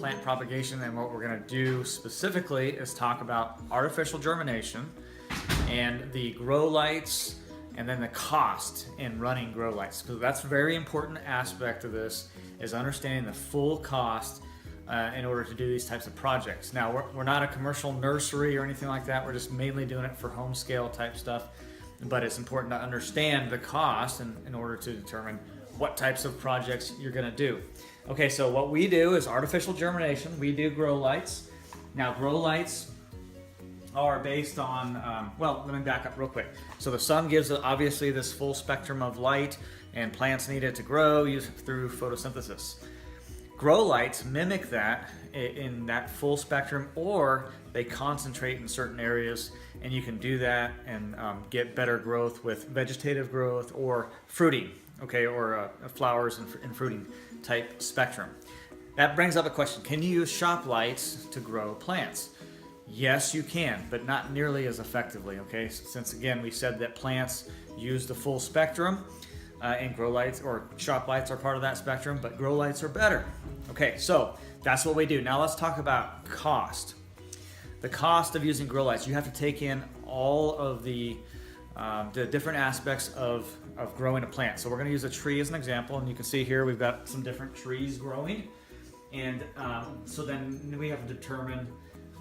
plant propagation, and what we're going to do specifically is talk about artificial germination and the grow lights, and then the cost in running grow lights, because that's a very important aspect of this, is understanding the full cost in order to do these types of projects. Now, we're not a commercial nursery or anything like that. We're just mainly doing it for home scale type stuff, but it's important to understand the cost in order to determine what types of projects you're going to do. Okay, so what we do is artificial germination. We do grow lights. Now, grow lights are based on, well, let me back up real quick. So the sun gives obviously this full spectrum of light, and plants need it to grow through photosynthesis. Grow lights mimic that in that full spectrum, or they concentrate in certain areas, and you can do that and get better growth with vegetative growth or fruiting, okay, or flowers and fruiting type spectrum. That brings up a question: can you use shop lights to grow plants? Yes, you can, but not nearly as effectively, okay? Since again, we said that plants use the full spectrum, and grow lights or shop lights are part of that spectrum, but grow lights are better. Okay, so that's what we do. Now let's talk about cost. The cost of using grow lights, you have to take in all of the different aspects of growing a plant. So we're going to use a tree as an example, and you can see here we've got some different trees growing, and so then we have to determine,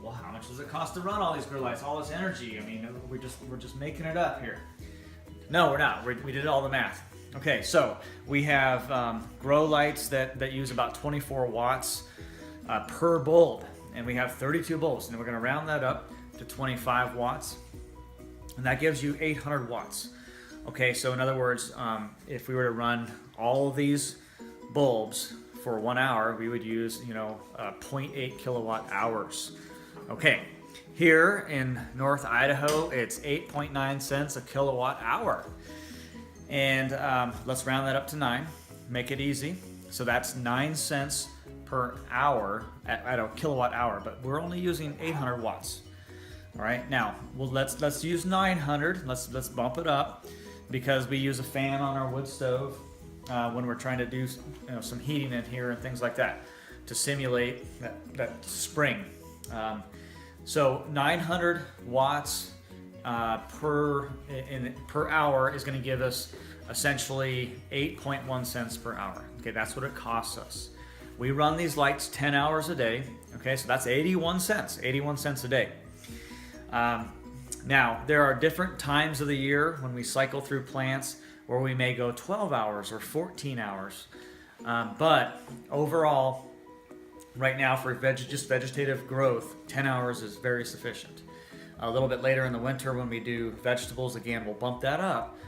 well, how much does it cost to run all these grow lights, all this energy? I mean, we're just making it up here. No, we're not. We did all the math. Okay, so we have grow lights that use about 24 watts per bulb, and we have 32 bulbs, and we're going to round that up to 25 watts, and that gives you 800 watts. Okay, so in other words, if we were to run all of these bulbs for 1 hour, we would use 0.8 kilowatt hours. Okay, here in North Idaho, it's 8.9 cents a kilowatt hour. And let's round that up to 9, make it easy. So that's 9 cents per hour at a kilowatt hour, but we're only using 800 watts. All right, now, well, let's use 900. Let's bump it up, because we use a fan on our wood stove when we're trying to do some heating in here and things like that to simulate that spring. So 900 watts per hour is going to give us essentially 8.1 cents per hour. Okay, that's what it costs us. We run these lights 10 hours a day. Okay, so that's 81 cents a day. Now, there are different times of the year when we cycle through plants where we may go 12 hours or 14 hours. But overall, right now, for just vegetative growth, 10 hours is very sufficient. A little bit later in the winter when we do vegetables, again, we'll bump that up.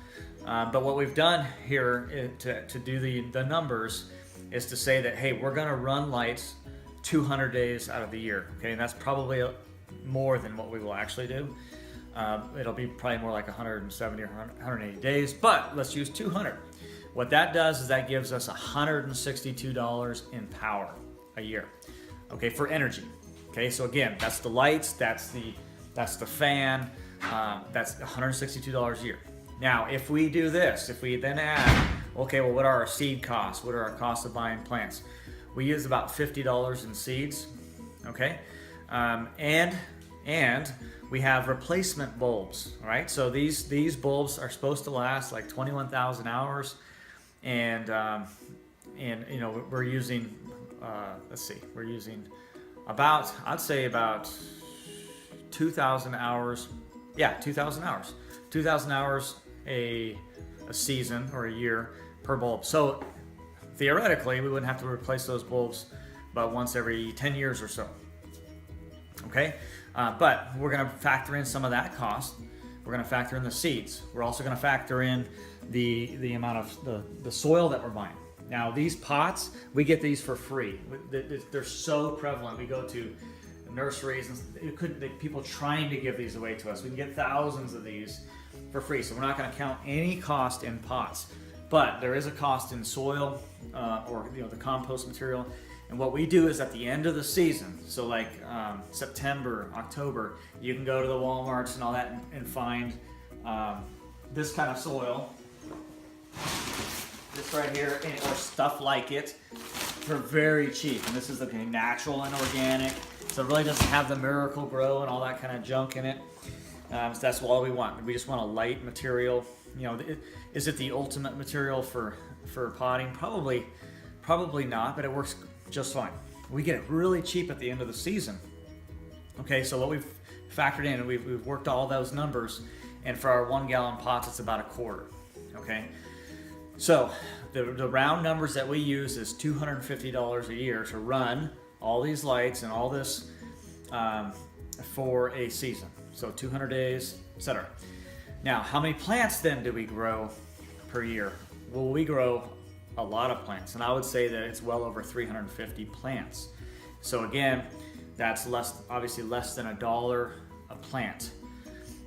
But what we've done here to do the numbers is to say that, hey, we're going to run lights 200 days out of the year. Okay, and that's probably more than what we will actually do. It'll be probably more like 170 or 180 days, but let's use 200. What that does is that gives us $162 in power a year, okay, for energy. Okay, so again, that's the lights, that's the fan, that's $162 a year. Now, if we do this, if we then add, okay, well, what are our seed costs? What are our costs of buying plants? We use about $50 in seeds, okay, and we have replacement bulbs, all right? So these bulbs are supposed to last like 21,000 hours, and we're using we're using about, I'd say about 2,000 hours. Yeah, 2,000 hours. 2,000 hours a season or a year per bulb. So theoretically, we wouldn't have to replace those bulbs about once every 10 years or so. Okay, but we're going to factor in some of that cost. We're going to factor in the seeds. We're also going to factor in the amount of the soil that we're buying. Now, these pots, we get these for free. They're so prevalent. We go to nurseries and people trying to give these away to us. We can get thousands of these for free. So we're not going to count any cost in pots, but there is a cost in soil or the compost material. And what we do is at the end of the season, so like September, October, you can go to the Walmarts and all that and find this kind of soil, this right here, or stuff like it. for very cheap. And this is okay, natural and organic. So it really doesn't have the Miracle Grow and all that kind of junk in it. So that's all we want. We just want a light material. You know, is it the ultimate material for potting? Probably not, but it works just fine. We get it really cheap at the end of the season. Okay, so what we've factored in, we've worked all those numbers, and for our 1 gallon pots, it's about a quarter. Okay, so the round numbers that we use is $250 a year to run all these lights and all this for a season. So 200 days, etc. Now, how many plants then do we grow per year? Well, we grow a lot of plants, and I would say that it's well over 350 plants. So again, that's obviously less than $1 a plant.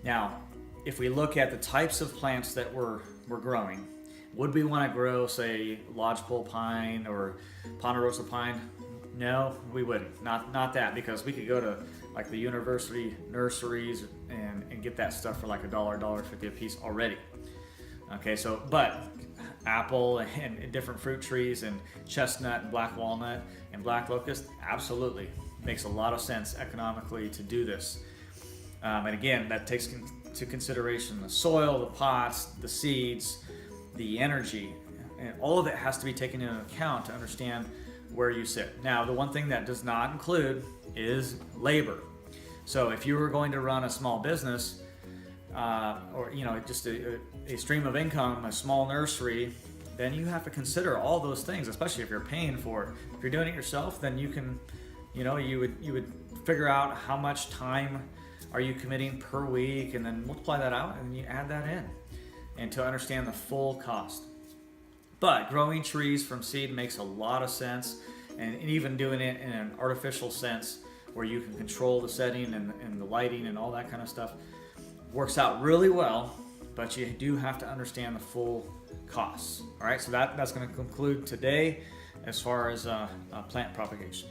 Now, if we look at the types of plants that we're growing, would we want to grow, say, lodgepole pine or ponderosa pine? No, we wouldn't. Not that, because we could go to like the university nurseries and get that stuff for like $1, $1.50 a piece already. Okay, so but apple and different fruit trees and chestnut and black walnut and black locust, absolutely makes a lot of sense economically to do this. And again, that takes into consideration the soil, the pots, the seeds, the energy, and all of it has to be taken into account to understand where you sit. Now, the one thing that does not include is labor. So if you were going to run a small business, or just a stream of income, a small nursery, then you have to consider all those things, especially if you're paying for it. If you're doing it yourself, then you can, you would figure out how much time are you committing per week, and then multiply that out, and you add that in, and to understand the full cost. But growing trees from seed makes a lot of sense, and even doing it in an artificial sense where you can control the setting and the lighting and all that kind of stuff works out really well, but you do have to understand the full costs. All right, so that's going to conclude today as far as plant propagation.